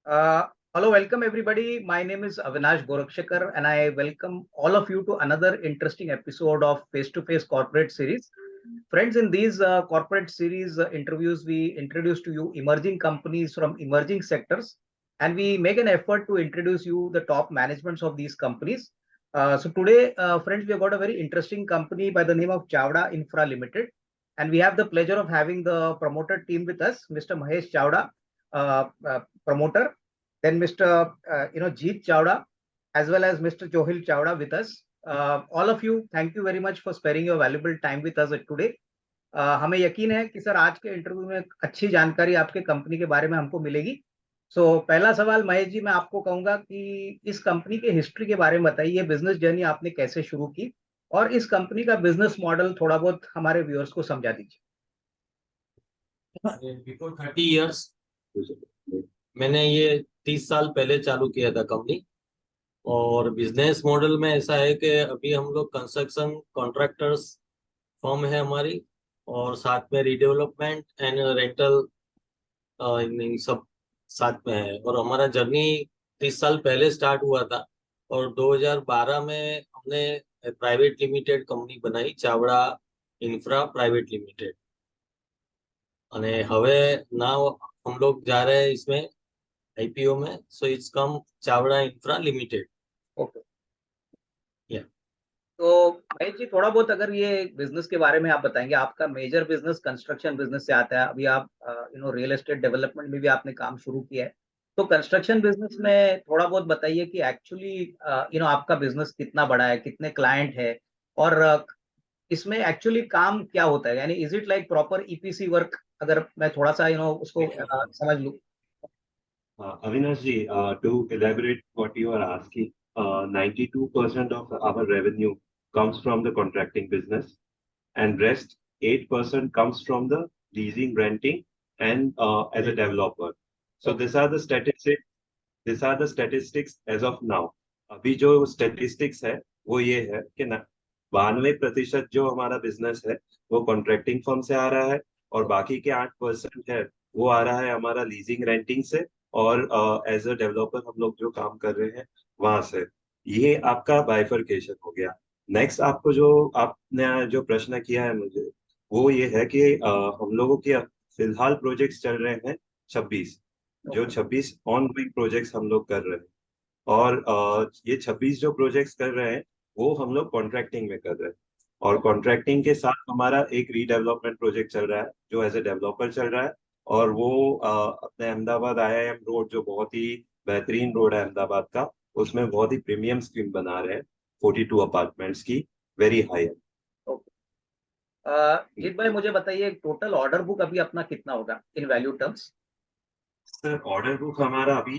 Hello, welcome everybody. My name is Avinash Gorakshakar, and I welcome all of you to another interesting episode of Face to Face Corporate Series. Friends, in these corporate series interviews, we introduce to you emerging companies from emerging sectors, and we make an effort to introduce you the top managements of these companies. So today, friends, we have got a very interesting company by the name of Chavda Infra Limited, and we have the pleasure of having the promoter team with us, Mr. Mahesh Chavda, promoter, then Mr. Jeet Chawda, as well as Mr. Johil Chawda with us. All of you, thank you very much for sparing your valuable time with us today. हमें यकीन है कि sir आज के interview में अच्छी जानकारी आपके कंपनी के बारे में हमको मिलेगी। पहला सवाल महेश जी, मैं आपको कहूंगा कि इस कंपनी के हिस्ट्री के बारे में बताइए, बिजनेस जर्नी आपने कैसे शुरू की और इस कंपनी का बिजनेस मॉडल थोड़ा बहुत हमारे व्यूअर्स को समझा दीजिए। बिफोर 30 इयर्स मैंने ये 30 साल पहले चालू किया था कंपनी। और बिजनेस मॉडल में ऐसा है कि अभी हम लोग कंस्ट्रक्शन कॉन्ट्रैक्टर्स फर्म है हमारी, और साथ में रीडेवलपमेंट एंड रेंटल इन सब साथ में है। और हमारा जर्नी 30 साल पहले स्टार्ट हुआ था, और 2012 में हमने प्राइवेट लिमिटेड कंपनी बनाई, चावड़ा इंफ्रा प्राइवेट लिमिटेड। અને હવે નાउ हम लोग जा रहे हैं इसमें आईपीओ में, so it's come Chavda infra limited. Okay, या तो महेश जी थोड़ा बहुत अगर ये बिजनेस के बारे में आप बताएंगे। आपका मेजर बिजनेस कंस्ट्रक्शन बिजनेस से आता है, अभी आप रियल एस्टेट डेवलपमेंट में भी आपने काम शुरू किया है। तो कंस्ट्रक्शन बिजनेस में थोड़ा बहुत बताइए कि एक्चुअली आपका बिजनेस कितना बड़ा है, कितने क्लाइंट है, और इसमें एक्चुअली काम क्या होता है, यानी is it like proper EPC work, अगर मैं थोड़ा सा उसको समझ लूं। Avinash ji, to elaborate what you are asking, 92% of our revenue comes from the contracting business, and rest 8% comes from the leasing, renting, and as a developer. So these are the statistics. These are the statistics as of now. अभी जो statistics है वो ये है कि 92% जो हमारा business है वो कॉन्ट्रैक्टिंग फर्म से आ रहा है, और बाकी के 8% है वो आ रहा है हमारा लीजिंग रेंटिंग से, और एज अ डेवलपर हम लोग जो काम कर रहे हैं वहां से। ये आपका बाइफरकेशन हो गया। नेक्स्ट आपको जो आपने जो प्रश्न किया है मुझे, वो ये है कि हम लोगों के फिलहाल प्रोजेक्ट्स चल रहे हैं 26, जो 26 ऑन गोइंग प्रोजेक्ट्स हम लोग कर रहे हैं। और ये 26 जो प्रोजेक्ट्स कर रहे हैं वो हम लोग कॉन्ट्रैक्टिंग में कर रहे हैं, और कॉन्ट्रैक्टिंग के साथ हमारा एक रीडेवलपमेंट प्रोजेक्ट चल रहा है जो एज ए डेवलपर चल रहा है। और वो अपने अहमदाबाद आईआईएम रोड, जो बहुत ही बेहतरीन रोड है अहमदाबाद का, उसमें बहुत ही प्रीमियम स्कीम बना रहे हैं 42 अपार्टमेंट्स की, वेरी हाई एंड। जीत भाई मुझे बताइए, टोटल ऑर्डर बुक अभी अपना कितना होगा in value terms. Sir order book हमारा अभी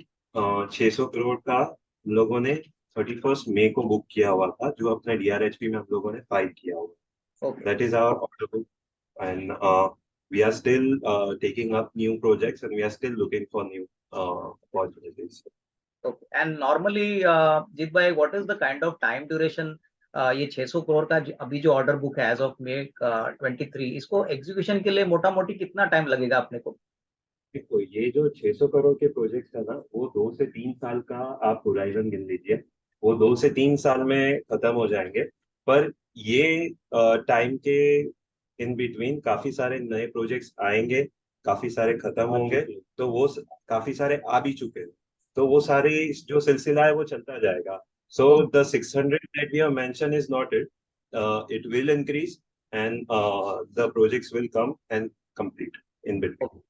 600 करोड़ का हम लोगों ने 31 मई को बुक किया हुआ था, जो अपने डीआरएचपी में हम लोगों ने फाइल किया हुआ। That is our order book, and we are still taking up new projects, and we are still looking for new opportunities. Okay. And normally, जीत भाई, what is the kind of time duration ये 600 करोड़ का अभी जो order book है as of May 23, इसको execution के लिए मोटा मोटी कितना टाइम लगेगा अपने को। देखो, ये जो 600 करोड़ के प्रोजेक्ट है ना, वो 2 से 3 साल का आप होराइजन गिन लीजिए। वो 2 से 3 साल में खत्म हो जाएंगे। पर ये टाइम के इन बिटवीन काफी सारे नए प्रोजेक्ट्स आएंगे, काफी सारे खत्म होंगे, तो वो काफी सारे आ भी चुके हैं, तो वो सारे जो सिलसिला है वो चलता जाएगा। So the 600 that we have mentioned is not it. It will increase, and the projects will come and complete in between.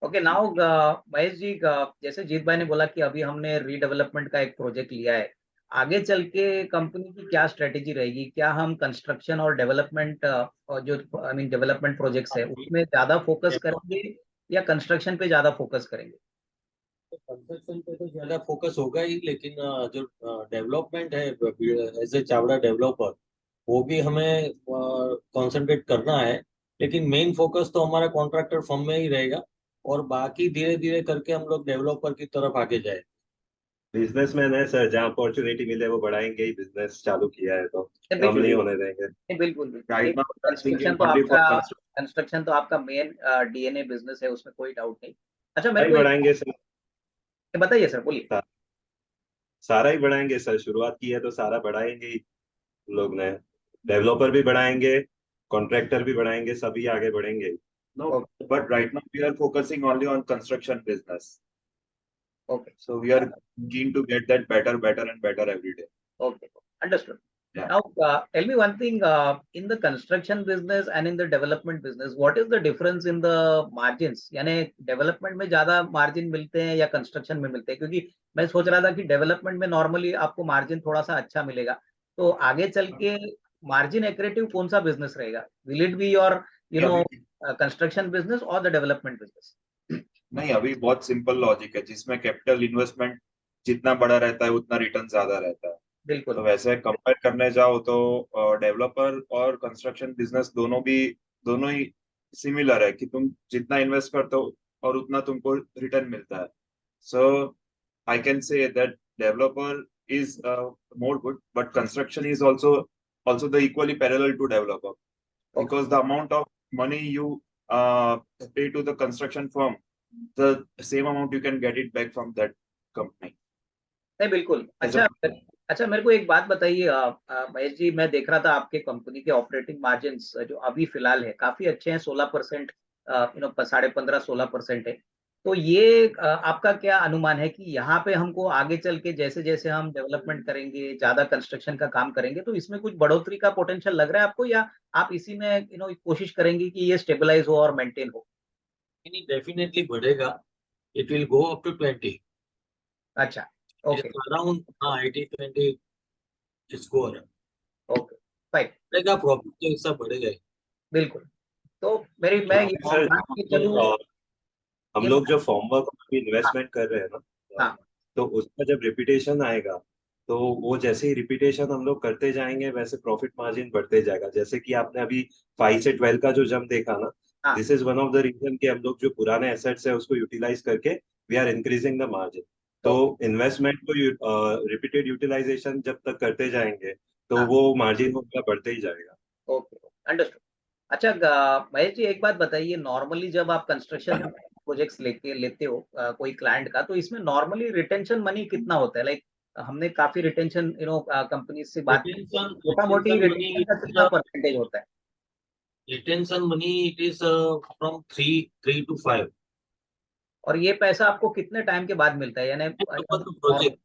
Okay, now Mahesh ji, जैसे जीत भाई ने बोला कि अभी हमने रीडेवलपमेंट का एक प्रोजेक्ट लिया है, आगे चल के कंपनी की क्या स्ट्रेटेजी रहेगी? क्या हम कंस्ट्रक्शन और डेवलपमेंट जो आई मीन डेवलपमेंट प्रोजेक्ट्स है उसमें ज्यादा फोकस करेंगे या कंस्ट्रक्शन पे ज्यादा फोकस करेंगे? कंस्ट्रक्शन पे तो ज्यादा फोकस होगा ही, लेकिन जो डेवलपमेंट है एज ए चावड़ा डेवलपर, वो भी हमें कंसंट्रेट करना है। लेकिन मेन फोकस तो हमारा कॉन्ट्रैक्टर फर्म में ही रहेगा, और बाकी धीरे धीरे करके हम लोग डेवलपर की तरफ आगे जाए। बिजनेसमैन है सर, जहाँ अपॉर्चुनिटी मिले वो बढ़ाएंगे ही। बिजनेस चालू किया है तो कम बिल्कुल नहीं होने देंगे। बिल्कुल Right now, we are thinking construction तो only for आपका construction. कंस्ट्रक्शन तो आपका मेन डीएनए बिजनेस है, उसमें कोई डाउट नहीं। अच्छा, मेरे भाई को एक बढ़ाएंगे सर। बताइए सर, बोलिए। सारा ही बढ़ाएंगे सर, शुरुआत की है तो सारा बढ़ाएंगे ही हम लोग ने। डेवलपर भी बढ़ाएंगे, कॉन्ट्रैक्टर भी बढ़ाएंगे, सभी आगे बढ़ेंगे। No, okay but right now we are focusing only on construction business. Okay So we are keen to get that better, better and better every day. okay, understood. Yeah. Now, tell me one thing, in the construction business and in the development business, what is the difference in the margins? यानी development में ज्यादा margin मिलते हैं या construction में मिलते हैं? क्योंकि मैं सोच रहा था कि डेवलपमेंट में नॉर्मली आपको मार्जिन थोड़ा सा अच्छा मिलेगा, तो आगे चल के मार्जिन एक्रेटिव कौन सा बिजनेस रहेगा? विल इट बी योर अभी कंस्ट्रक्शन बिजनेस और द डेवलपमेंट बिजनेस? नहीं, अभी बहुत सिंपल लॉजिक है जिसमें कैपिटल इन्वेस्टमेंट जितना बड़ा रहता है उतना रिटर्न ज्यादा रहता है। बिल्कुल तो वैसे कंपेयर करने जाओ तो डेवलपर और कंस्ट्रक्शन बिजनेस दोनों ही सिमिलर है कि तुम जितना इन्वेस्ट करते हो और उतना तुमको रिटर्न मिलता है। So I can say that developer is more good, but construction is also the equally parallel to developer, because the amount of money you pay to the construction firm, the same amount you can get it back from that company. नहीं बिल्कुल। As अच्छा, a अच्छा मेरे को एक बात बताइए महेश जी, मैं देख रहा था आपके कंपनी के ऑपरेटिंग मार्जिन्स जो अभी फिलहाल है काफी अच्छे हैं, 16%, 15.5-16% है। तो ये आपका क्या अनुमान है कि यहाँ पे हमको आगे चल के जैसे जैसे हम डेवलपमेंट करेंगे, ज्यादा कंस्ट्रक्शन का काम करेंगे, तो इसमें कुछ बढ़ोतरी का पोटेंशियल लग रहा है आपको, या आप इसी में कोशिश करेंगे कि ये स्टेबलाइज हो और मेंटेन हो? डेफिनेटली बढ़ेगा। It will go up to 20। अच्छा ओके अराउंड हाँ 80-20 स्कोर ओके फाइन, बढ़ेगा, प्रॉफिट के हिसाब बढ़ेगा ही। बिल्कुल। तो मैं ये सर मान के चलूँ, हम ये लोग जो फॉर्मवर्क में हाँ इन्वेस्टमेंट कर रहे हैं ना, हाँ तो उसका जब रिपीटेशन आएगा, तो वो जैसे ही रिपीटेशन हम लोग करते जाएंगे वैसे प्रॉफिट मार्जिन बढ़ते जाएगा। जैसे कि आपने अभी 5 से 12 का जो जंप देखा ना, हाँ this is one of the reason कि हम लोग जो पुराने एसेट्स है उसको यूटिलाइज करके we are increasing the margin. तो ओके इन्वेस्टमेंट को रिपीटेड यूटिलाइजेशन जब तक करते जाएंगे तो हाँ वो मार्जिन होगा बढ़ते ही जाएगा। Okay understood. अच्छा महेश जी, एक बात बताइए, नॉर्मली जब आप कंस्ट्रक्शन प्रोजेक्ट्स लेते हो कोई क्लाइंट का, तो इसमें नॉर्मली रिटेंशन मनी कितना होता है? लाइक हमने काफी रिटेंशन कंपनी से बात की, रिटेंशन मोटा मोटी रिटेंशन मनी रिटेंशन का कितना परसेंटेज होता है? Retention money it is from 3 to 5 और ये पैसा आपको कितने टाइम के बाद मिलता है? यानी upon the project,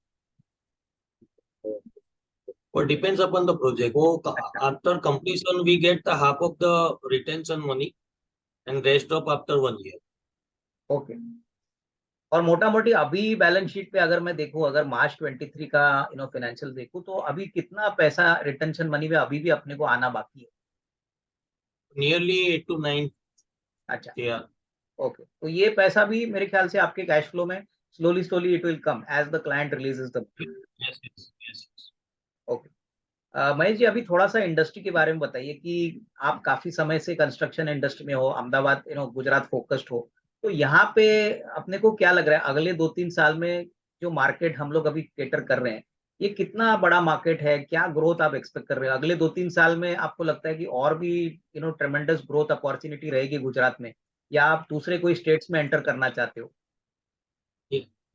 or depends upon the project. वो after completion we get the half of the retention money and rest of after 1 year. Okay. और मोटा मोटी अभी बैलेंस शीट पे अगर मैं देखूं, अगर मार्च 23 का फाइनेंशियल देखूं, तो अभी कितना पैसा रिटेंशन मनी में अभी भी अपने को आना बाकी है? Nearly 8 to 9 अच्छा year. ओके, तो ये पैसा भी मेरे ख्याल से आपके कैश फ्लो में slowly slowly it will come as the client releases the. Yes, yes, yes. Okay. Mahesh ji, अभी थोड़ा सा इंडस्ट्री के बारे में बताइए कि आप काफी समय से कंस्ट्रक्शन इंडस्ट्री में हो, अहमदाबाद गुजरात फोकस्ड हो, तो यहाँ पे अपने को क्या लग रहा है अगले 2-3 साल में जो मार्केट हम लोग अभी केटर कर रहे हैं, ये कितना बड़ा मार्केट है? क्या ग्रोथ आप एक्सपेक्ट कर रहे हो अगले 2-3 साल में? आपको लगता है कि और भी ट्रेमेंडस ग्रोथ अपॉर्चुनिटी रहेगी गुजरात में, या आप दूसरे कोई स्टेट्स में एंटर करना चाहते हो?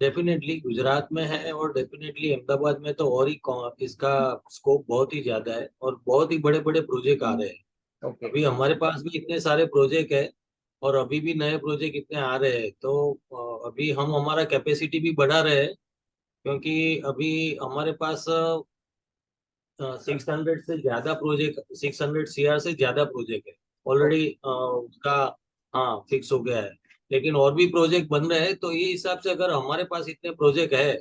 डेफिनेटली गुजरात में है, और डेफिनेटली अहमदाबाद में तो और ही इसका स्कोप बहुत ही ज्यादा है और बहुत ही बड़े बड़े प्रोजेक्ट आ रहे हैं। ओके अभी हमारे पास भी इतने सारे प्रोजेक्ट है और अभी भी नए प्रोजेक्ट इतने आ रहे हैं, तो अभी हम हमारा कैपेसिटी भी बढ़ा रहे हैं, क्योंकि अभी हमारे पास 600 से ज्यादा प्रोजेक्ट, 600 CR से ज्यादा प्रोजेक्ट है ऑलरेडी उसका हाँ फिक्स हो गया है। लेकिन और भी प्रोजेक्ट बन रहे हैं, तो ये हिसाब से अगर हमारे पास इतने प्रोजेक्ट है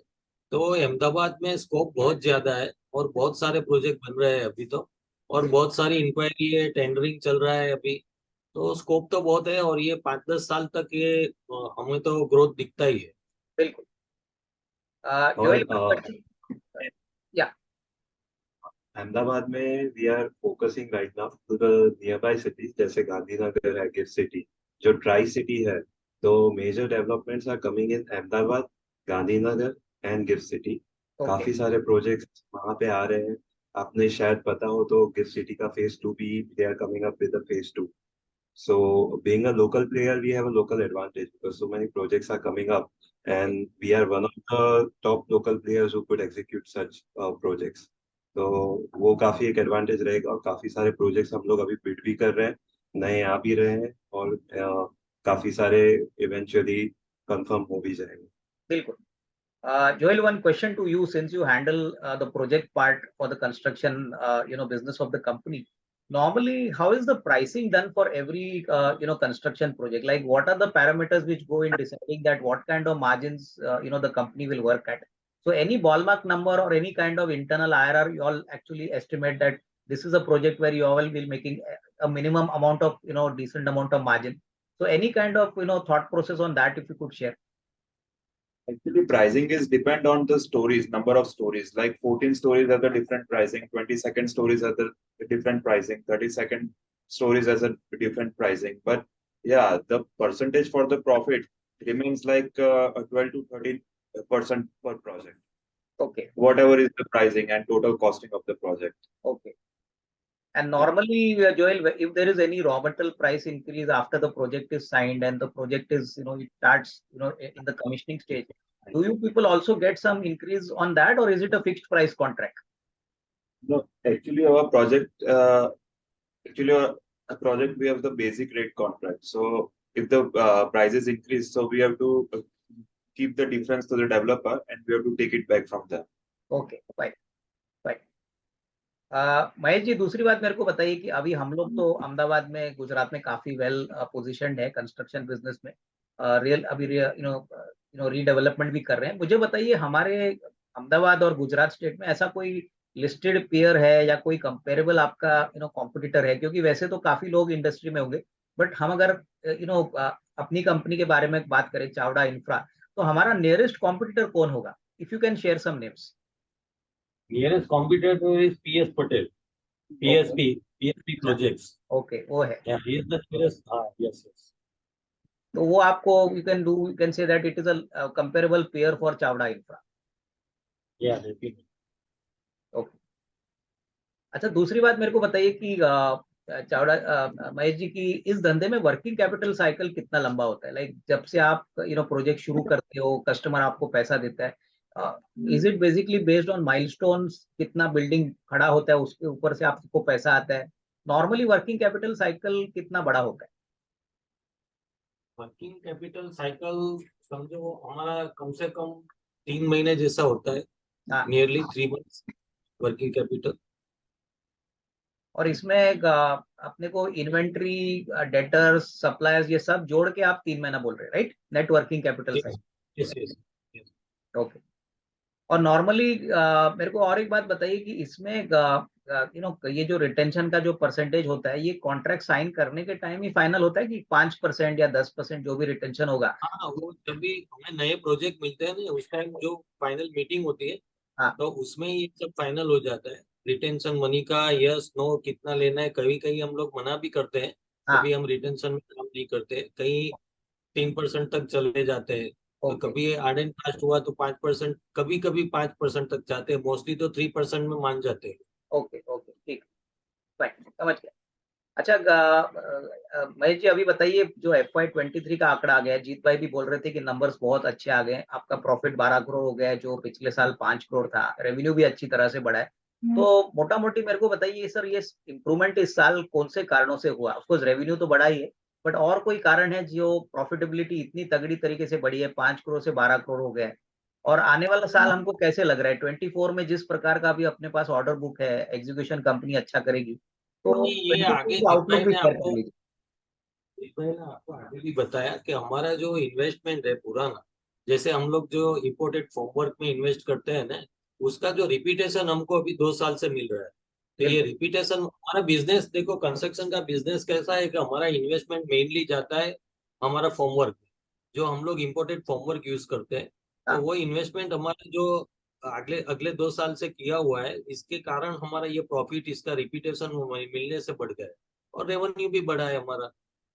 तो अहमदाबाद में स्कोप बहुत ज्यादा है और बहुत सारे प्रोजेक्ट बन रहे हैं अभी तो, और बहुत सारी इंक्वायरी है, टेंडरिंग चल रहा है अभी। तो स्कोप तो बहुत है और ये 5-10 साल तक ये हमें तो ग्रोथ दिखता ही है। बिल्कुल। जो और या अहमदाबाद में we are focusing right now to the nearby cities, जैसे गांधीनगर है, गिफ्ट सिटी, जो ट्राई सिटी है। तो major developments are coming in Ahmedabad, Gandhinagar and GIFT City. Okay काफी सारे प्रोजेक्ट्स वहां पे आ रहे हैं। आपने शायद पता हो तो गिफ्ट सिटी का फेज 2 भी they are coming up with the phase 2। So being a local player, we have a local advantage because so many projects are coming up and we are one of the top local players who could execute such projects. तो वो काफी एक advantage रहेगा और काफी सारे projects हम लोग अभी बिड भी कर रहे हैं, नए आ भी रहे हैं और काफी सारे इवेंचुअली कंफर्म हो भी जाएंगे. बिल्कुल. Joel, one question to you, since you handle the project part for the construction, business of the company. Normally, how is the pricing done for every, construction project? Like, what are the parameters which go in deciding that what kind of margins, the company will work at? So, any ballpark number or any kind of internal IRR, you all actually estimate that this is a project where you all will be making a minimum amount of, decent amount of margin. So, any kind of, thought process on that, if you could share. Actually, pricing is depend on the stories, number of stories. Like 14 stories have the different pricing, 22nd stories have the different pricing, 32nd stories has a different pricing. But yeah, the percentage for the profit remains like a 12 to 13% per project. Okay. Whatever is the pricing and total costing of the project. Okay. And normally, Joel, if there is any raw material price increase after the project is signed and the project is, it starts, in the commissioning stage, do you people also get some increase on that, or is it a fixed price contract? No, actually, our project, a project we have the basic rate contract. So if the prices increase, so we have to keep the difference to the developer and we have to take it back from them. Okay, fine. Mahesh ji, दूसरी बात मेरे को बताइए कि अभी हम लोग तो अहमदाबाद में, गुजरात में काफी वेल पोजीशन्ड है कंस्ट्रक्शन बिजनेस में. अभी रीडेवलपमेंट भी कर रहे हैं. मुझे बताइए, हमारे अहमदाबाद और गुजरात स्टेट में ऐसा कोई लिस्टेड पेयर है या कोई कंपेरेबल आपका कॉम्पिटिटर है? क्योंकि वैसे तो काफी लोग इंडस्ट्री में होंगे, बट हम अगर अपनी कंपनी के बारे में बात करें, चावड़ा इंफ्रा, तो हमारा नियरेस्ट कॉम्पिटिटर कौन होगा? If you can share some names. Nearest competitor is PS Patel, PSP Projects. Okay, वो है. Yeah, he is the nearest. Yes. तो वो आपको you can say that it is a comparable peer for Chavda infra. Yeah, definitely. Okay. अच्छा, दूसरी बात मेरे को बताइए कि चावड़ा महेश जी की इस धंधे में वर्किंग कैपिटल साइकिल कितना लंबा होता है? लाइक जब से आप प्रोजेक्ट शुरू करते हो, कस्टमर आपको पैसा देता है, is it basically based on milestones? कितना बिल्डिंग खड़ा होता है उसके ऊपर से आपको पैसा आता है? नॉर्मली वर्किंग कैपिटल साइकिल कितना बड़ा होता है? वर्किंग कैपिटल साइकिल समझो हमारा कम से कम 3 महीने जैसा होता है. Nearly 3 months working capital. और इसमें अपने को इन्वेंट्री, डेटर्स, सप्लायर्स, ये सब जोड़ के आप 3 महीना बोल रहे हैं, right? Net working capital cycle. Yes. Okay. और नॉर्मली मेरे को और एक बात बताइए कि इसमें ये जो रिटेंशन का जो परसेंटेज होता है, ये कॉन्ट्रैक्ट साइन करने के टाइम ही फाइनल होता है कि 5% या 10% जो भी रिटेंशन होगा? हाँ, वो जब भी हमें नए प्रोजेक्ट मिलते हैं ना, उस टाइम जो फाइनल मीटिंग होती है, तो उसमें ये सब फाइनल हो जाता है. रिटेंशन मनी का यस नो कितना लेना है. कभी कहीं हम लोग मना भी करते हैं, कभी हम रिटेंशन में काम नहीं करते, कहीं 3% तक चले जाते हैं. तो कभी हार्ड एंड फास्ट हुआ तो 5%, कभी 5% तक जाते हैं. मोस्टली तो 3% में मान जाते हैं. ओके, ठीक, फाइन, समझ गया. अच्छा, महेश जी अभी बताइए, जो FY23 का आंकड़ा आ गया है, जीत भाई भी बोल रहे थे कि नंबर्स बहुत अच्छे आ गए. आपका प्रॉफिट 12 करोड़ हो गया है, जो पिछले साल 5 करोड़ था. रेवेन्यू भी अच्छी तरह से बढ़ा है. तो मोटा मोटी मेरे को बताइए सर, ये इम्प्रूवमेंट इस साल कौन से कारणों से हुआ? ऑफकोर्स रेवेन्यू तो बढ़ा ही है, बट और कोई कारण है जो प्रॉफिटेबिलिटी इतनी तगड़ी तरीके से बढ़ी है, 5 करोड़ से 12 करोड़ हो गया है? और आने वाला साल हमको कैसे लग रहा है 24 में? जिस प्रकार का भी अपने पास ऑर्डर बुक है, एग्जीक्यूशन कंपनी अच्छा करेगी, तो ये आगे आउटलुक भी शेयर कर लीजिए. मैंने आपको आगे भी बताया कि हमारा जो इन्वेस्टमेंट है पुराना, जैसे हम लोग जो इम्पोर्टेड फॉर्मवर्क में इन्वेस्ट करते हैं ना, उसका जो रिपीटेशन हमको अभी 2 साल से मिल रहा है. तो ये रिपीटेशन, हमारा बिजनेस देखो, कंस्ट्रक्शन का बिजनेस कैसा है कि हमारा इन्वेस्टमेंट मेनली जाता है हमारा फॉर्मवर्क, जो हम लोग इम्पोर्टेड फॉर्मवर्क यूज करते हैं. तो वो इन्वेस्टमेंट हमारा जो अगले 2 साल से किया हुआ है, इसके कारण हमारा ये प्रॉफिट, इसका रिपीटेशन मिलने से बढ़ गया है और रेवेन्यू भी बढ़ा है हमारा.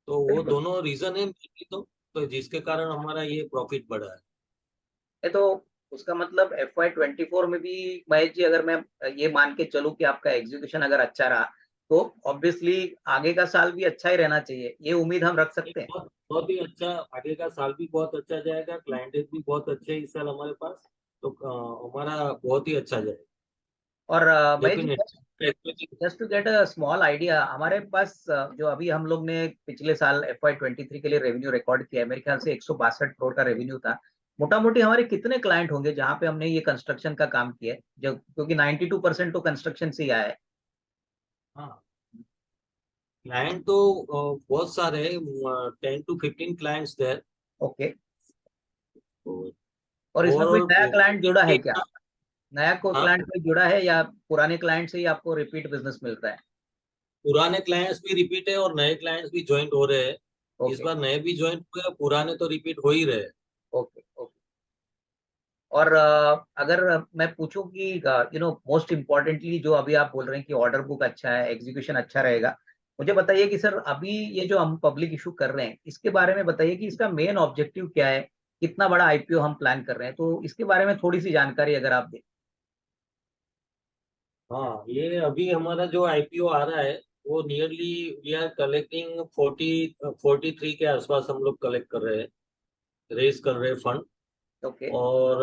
तो वो दोनों रीजन है तो जिसके कारण हमारा ये प्रॉफिट बढ़ा है. तो उसका मतलब FY24 में भी महेश जी, अगर मैं ये मान के चलूं कि आपका एग्जीक्यूशन अगर अच्छा रहा, तो ऑब्वियसली आगे का साल भी अच्छा ही रहना चाहिए, ये उम्मीद हम रख सकते हैं। बहुत ही अच्छा, आगे का साल भी बहुत अच्छा जाएगा, क्लाइंटेज भी बहुत अच्छे हैं इस साल हमारे पास, तो हमारा बहुत ही अच्छा जाएगा और Mahesh ji, definitely. Just to get a small idea, हमारे पास जो अभी हम लोग ने पिछले साल FY23 के लिए रेवेन्यू रिकॉर्ड किया है, मेरे ख्याल से 162 करोड़ का रेवेन्यू था। मोटा मोटी हमारे कितने क्लाइंट होंगे जहां पे हमने ये कंस्ट्रक्शन का काम किया है, जो क्योंकि 92% तो कंस्ट्रक्शन से ही आया है। हाँ, क्लाइंट तो बहुत सारे हैं, 10 to 15 क्लाइंट्स देयर। ओके, और इसमें कोई नया क्लाइंट जुड़ा है क्या? नया कोई हाँ, क्लाइंट कोई जुड़ा है या पुराने क्लाइंट से ही आपको रिपीट बिजनेस मिल रहा है? पुराने क्लाइंट्स भी रिपीट है और नए क्लाइंट्स भी ज्वाइंट हो रहे हैं। इस ओके बार नए भी ज्वाइंट हुए हैं, पुराने तो रिपीट हो ही रहे हैं। Okay okay. और अगर मैं पूछूं कि मोस्ट इम्पोर्टेंटली जो अभी आप बोल रहे हैं कि ऑर्डर बुक अच्छा है, एग्जीक्यूशन अच्छा रहेगा, मुझे बताइए कि सर अभी ये जो हम पब्लिक इशू कर रहे हैं इसके बारे में बताइए कि इसका मेन ऑब्जेक्टिव क्या है, कितना बड़ा IPO हम प्लान कर रहे हैं, तो इसके बारे में थोड़ी सी जानकारी अगर आप दें। हाँ, ये अभी हमारा जो आईपीओ आ रहा है वो नियरली वी आर कलेक्टिंग 43 के आसपास हम लोग कलेक्ट कर रहे हैं, रेज कर रहे हैं फंड। ओके और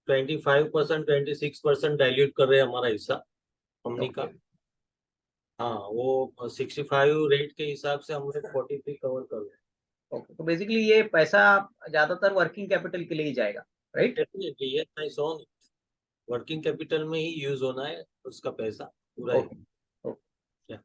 25%, 26% डाइल्यूट कर रहे हैं हमारा हिस्सा कंपनी ओके का। हाँ, वो 65 रेट के हिसाब से हम लोग 43 कवर कर रहे हैं। ओके। तो बेसिकली ये पैसा ज्यादातर वर्किंग कैपिटल के लिए ही जाएगा, राइट? डेफिनेटली ये नाइस ऑन वर्किंग कैपिटल में ही यूज होना है उसका पैसा पूरा ही। ओके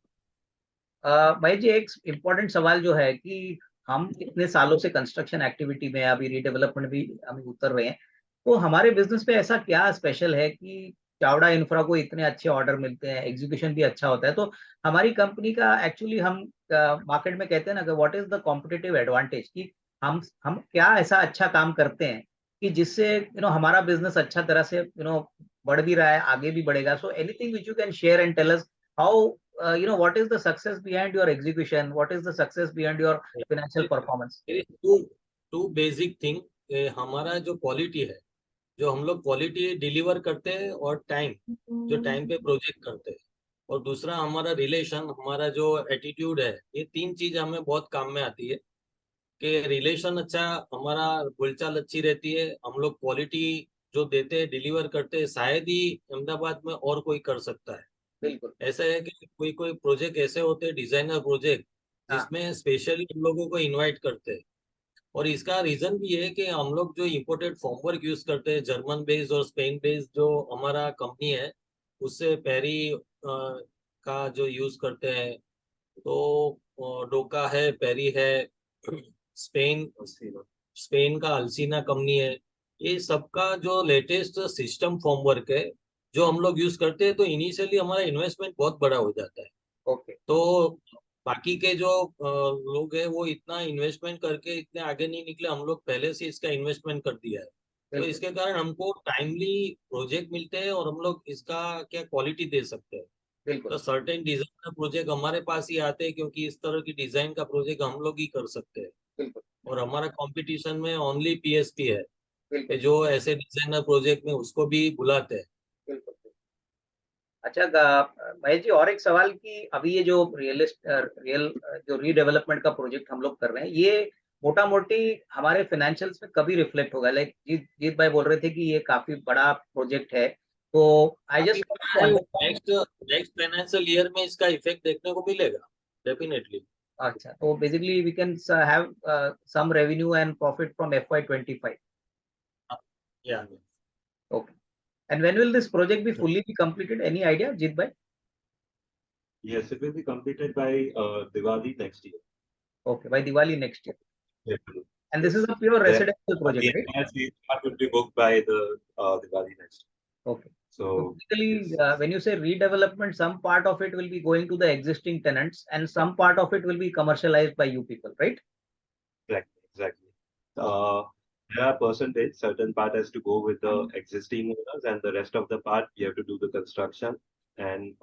महेश जी, एक इम्पोर्टेंट सवाल जो है कि हम इतने सालों से कंस्ट्रक्शन एक्टिविटी में, अभी रीडेवलपमेंट भी हम उतर रहे हैं, तो हमारे बिजनेस पे ऐसा क्या स्पेशल है कि चावड़ा इंफ्रा को इतने अच्छे ऑर्डर मिलते हैं, एग्जीक्यूशन भी अच्छा होता है, तो हमारी कंपनी का एक्चुअली हम मार्केट में कहते हैं ना कि what is the competitive advantage, कि हम क्या ऐसा अच्छा काम करते हैं कि जिससे हमारा बिजनेस अच्छा तरह से बढ़ भी रहा है, आगे भी बढ़ेगा। So anything which you can share and tell us how what is the success behind your execution, what is the success behind your financial performance? Two two basic thing, हमारा जो क्वालिटी है, जो हम लोग क्वालिटी डिलीवर करते हैं, और time, जो टाइम पे प्रोजेक्ट करते हैं, और दूसरा हमारा रिलेशन, हमारा जो एटीट्यूड है, ये तीन चीज हमें बहुत काम में आती है। कि रिलेशन अच्छा, हमारा बोलचाल अच्छी रहती है, हम लोग क्वालिटी जो देते हैं, डिलीवर करते हैं, शायद ही अहमदाबाद में और कोई कर सकता है। बिल्कुल। ऐसा है कि कोई कोई प्रोजेक्ट ऐसे होते हैं, डिजाइनर प्रोजेक्ट, हाँ जिसमें स्पेशली हम लोगों को इनवाइट करते हैं। और इसका रीजन भी है कि हम लोग जो इम्पोर्टेड फॉर्मवर्क यूज करते हैं, जर्मन बेस्ड और स्पेन बेस्ड जो हमारा कंपनी है, उससे पेरी का जो यूज करते हैं, तो डोका है, पेरी है, स्पेन स्पेन का अल्सीना कंपनी है। ये सबका जो लेटेस्ट सिस्टम फॉर्मवर्क है जो हम लोग यूज करते हैं, तो इनिशियली हमारा इन्वेस्टमेंट बहुत बड़ा हो जाता है। ओके तो बाकी के जो लोग हैं वो इतना इन्वेस्टमेंट करके इतने आगे नहीं निकले, हम लोग पहले से इसका इन्वेस्टमेंट कर दिया है। तो बिल्कुल इसके कारण हमको टाइमली प्रोजेक्ट मिलते हैं, और हम लोग इसका क्या क्वालिटी दे सकते हैं। बिल्कुल तो सर्टेन डिजाइन का प्रोजेक्ट हमारे पास ही आते हैं, क्योंकि इस तरह की डिजाइन का प्रोजेक्ट हम लोग ही कर सकते हैं। बिल्कुल और हमारा कंपटीशन में ओनली पीएसपी है, कि बिल्कुल जो ऐसे डिजाइनर प्रोजेक्ट में उसको भी बुलाते हैं। बिल्कुल। अच्छा महेश जी, और एक सवाल कि अभी ये जो रियल जो रीडेवलपमेंट का प्रोजेक्ट हम लोग कर रहे हैं, ये मोटा मोटी हमारे फाइनेंशियल्स में कभी रिफ्लेक्ट होगा? लाइक जीत भाई बोल रहे थे कि ये काफी बड़ा प्रोजेक्ट है, तो आई अभी just want to understand. Next next financial year में इसका इफेक्ट देखने को मिलेगा, डेफिनेटली। अच्छा, तो basically we can have some revenue and profit from FY25। या okay, and when will this project be fully be completed, any idea Jeet भाई? Yes, it will be completed by Diwali next year. Okay, by Diwali next year. Definitely. And this is Yes. a pure Then residential project, the right? entire sales part will be booked by the Diwali next year. Okay. So So basically, yes, when you say redevelopment, some part of it will be going to the existing tenants and some part of it will be commercialized by you people, right? exactly. Uh, there are percentage, certain part has to go with the existing owners, and the rest of the part we have to do the construction, and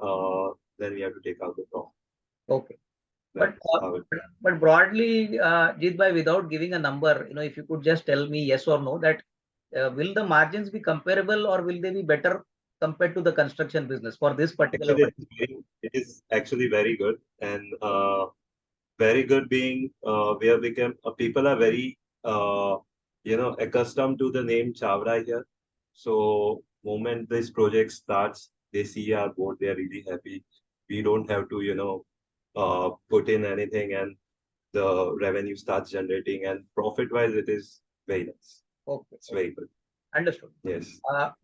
then we have to take out the profit. Okay. But That's how it. but broadly, Jeet bhai, without giving a number, if you could just tell me yes or no, that will the margins be comparable or will they be better compared to the construction business for this particular one? Actually, it is actually very good, and very good being we have become people are very accustomed to the name Chavra here. So moment this project starts, they see our board, they are really happy. We don't have to put in anything, and the revenue starts generating, and profit wise it is very nice. Okay, It's very good. Understood. Yes.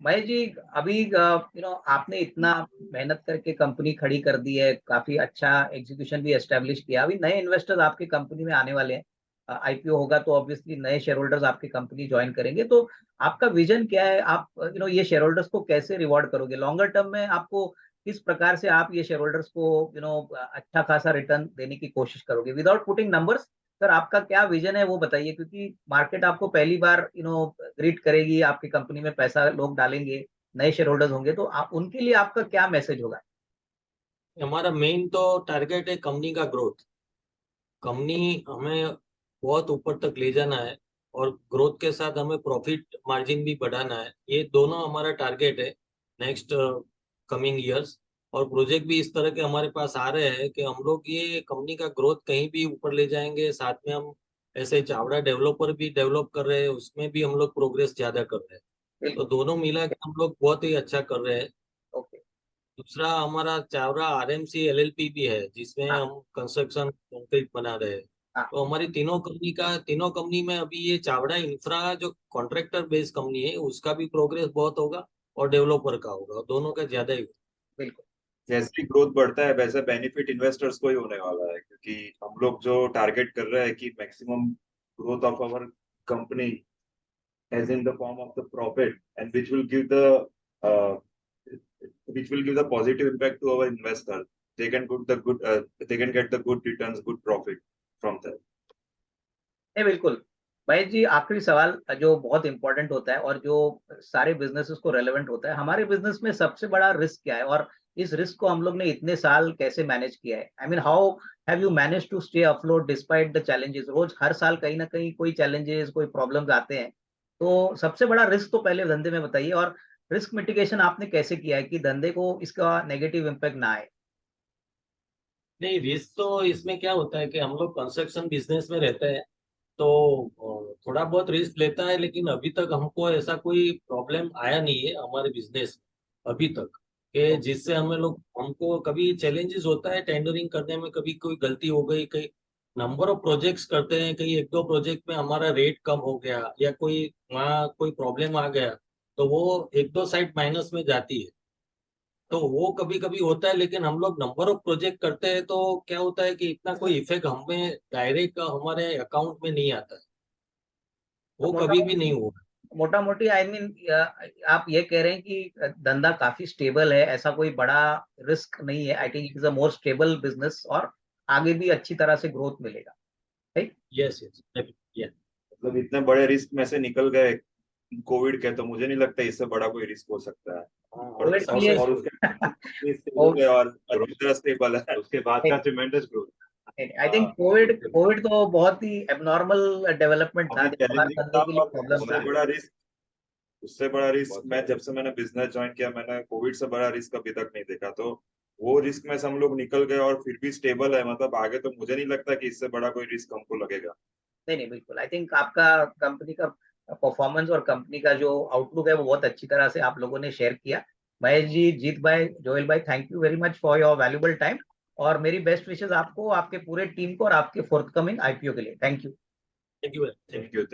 Mahesh ji, अभी आपने इतना मेहनत करके company खड़ी कर दी है, काफी अच्छा एग्जीक्यूशन भी एस्टेब्लिश किया, अभी नए इन्वेस्टर्स आपकी कंपनी में आने वाले हैं, आईपीओ होगा तो ऑब्वियसली नए शेयर होल्डर्स आपकी कंपनी ज्वाइन करेंगे, तो आपका विजन क्या है? आप ये शेयर होल्डर्स को कैसे रिवॉर्ड करोगे लॉन्गर टर्म में? आपको किस प्रकार से आप ये शेयर होल्डर्स को अच्छा खासा रिटर्न देने की कोशिश करोगे विदाउट पुटिंग नंबर्स? सर, आपका क्या विजन है वो बताइए, क्योंकि मार्केट आपको पहली बार ग्रीट करेगी, आपकी कंपनी में पैसा लोग डालेंगे, नए शेयर होल्डर्स होंगे, तो आप उनके लिए आपका क्या मैसेज होगा? हमारा मेन तो टारगेट है कंपनी का ग्रोथ। कंपनी हमें बहुत ऊपर तक ले जाना है और ग्रोथ के साथ हमें प्रॉफिट मार्जिन भी बढ़ाना है। ये दोनों हमारा टारगेट है नेक्स्ट कमिंग ईयर्स। और प्रोजेक्ट भी इस तरह के हमारे पास आ रहे हैं कि हम लोग ये कंपनी का ग्रोथ कहीं भी ऊपर ले जाएंगे। साथ में हम ऐसे चावड़ा डेवलपर भी डेवलप कर रहे हैं, उसमें भी हम लोग प्रोग्रेस ज्यादा कर रहे हैं। तो दोनों मिला के हम लोग बहुत ही अच्छा कर रहे हैं। ओके। दूसरा हमारा चावड़ा आरएमसी एलएलपी भी है, जिसमें हाँ। हम कंस्ट्रक्शन कंक्रीट बना रहे हैं। हाँ। तो हमारी तीनों कंपनी में अभी ये चावड़ा इंफ्रा जो कॉन्ट्रैक्टर बेस्ड कंपनी है, उसका भी प्रोग्रेस बहुत होगा और डेवलपर का होगा, दोनों का ज्यादा ही होगा। बिल्कुल। जैसे ग्रोथ बढ़ता है वैसे बेनिफिट इन्वेस्टर्स को ही होने वाला है, क्योंकि हम लोग जो टारगेट कर रहे हैं कि maximum growth of our company as in the form of the profit, and which will give the positive impact to our investors. They can get the good returns, good profit from that. बिल्कुल। भाई जी, आखिरी सवाल जो बहुत important होता है और जो सारे बिजनेसेस को रेलेवेंट होता है, हमारे बिजनेस में सबसे बड़ा रिस्क क्या है और इस रिस्क को हम लोग ने इतने साल कैसे मैनेज किया है? I mean, how have you manage to stay afloat despite the challenges? रोज हर साल कहीं ना कहीं कोई चैलेंजेस, कोई प्रॉब्लम्स आते हैं, तो सबसे बड़ा रिस्क तो पहले धंधे में बताइए, और रिस्क मिटिगेशन आपने कैसे किया है कि धंधे को इसका नेगेटिव इम्पैक्ट ना आए? नहीं, रिस्क तो इसमें क्या होता है कि हम लोग कंस्ट्रक्शन बिजनेस में रहते हैं, तो थोड़ा बहुत रिस्क लेता है, लेकिन अभी तक हमको ऐसा कोई प्रॉब्लम आया नहीं है हमारे बिजनेस में अभी तक, कि जिससे हमको कभी चैलेंजेस होता है टेंडरिंग करने में, कभी कोई गलती हो गई, कहीं नंबर ऑफ प्रोजेक्ट्स करते हैं, कहीं एक दो प्रोजेक्ट में हमारा रेट कम हो गया या कोई वहाँ कोई प्रॉब्लम आ गया, तो वो एक दो साइड माइनस में जाती है। तो वो कभी कभी होता है, लेकिन हम लोग नंबर ऑफ प्रोजेक्ट करते हैं तो क्या होता है कि इतना कोई इफेक्ट हमें डायरेक्ट हमारे अकाउंट में नहीं आता है, वो मोटा कभी भी नहीं हुआ। मोटा मोटी आई मीन, आप ये कह रहे हैं कि धंधा काफी स्टेबल है, ऐसा कोई बड़ा रिस्क नहीं है। I think it is a more stable business और आगे भी अच्छी तरह से ग्रोथ मिलेगा, राइट? यस यस, मतलब इतने बड़े रिस्क में से निकल गए कोविड के, तो मुझे नहीं लगता इससे बड़ा कोई रिस्क हो सकता है। और कोविड के लिए और अच्छी तरह स्टेबल है, उसके बाद का tremendous growth. I think Covid तो बहुत ही एबनॉर्मल डेवलपमेंट था, हर धंधे के लिए प्रॉब्लम था। उससे बड़ा रिस्क मैं जब से मैंने बिजनेस ज्वाइन किया, मैंने कोविड से बड़ा रिस्क अभी तक नहीं देखा। तो वो रिस्क में से हम लोग निकल गए और फिर भी स्टेबल है, मतलब आगे तो मुझे नहीं लगता कि इससे बड़ा कोई रिस्क हमको लगेगा। नहीं, बिल्कुल। आई थिंक आपका कंपनी का परफॉर्मेंस और कंपनी का जो आउटलुक है वो बहुत अच्छी तरह से आप लोगों ने शेयर किया। महेश जी, जीत भाई, जोएल भाई, thank you very much for your valuable time, और मेरी बेस्ट विशेस आपको, आपके पूरे टीम को और आपके फोर्थकमिंग आईपीओ के लिए। Thank you. Thank you. Thank you.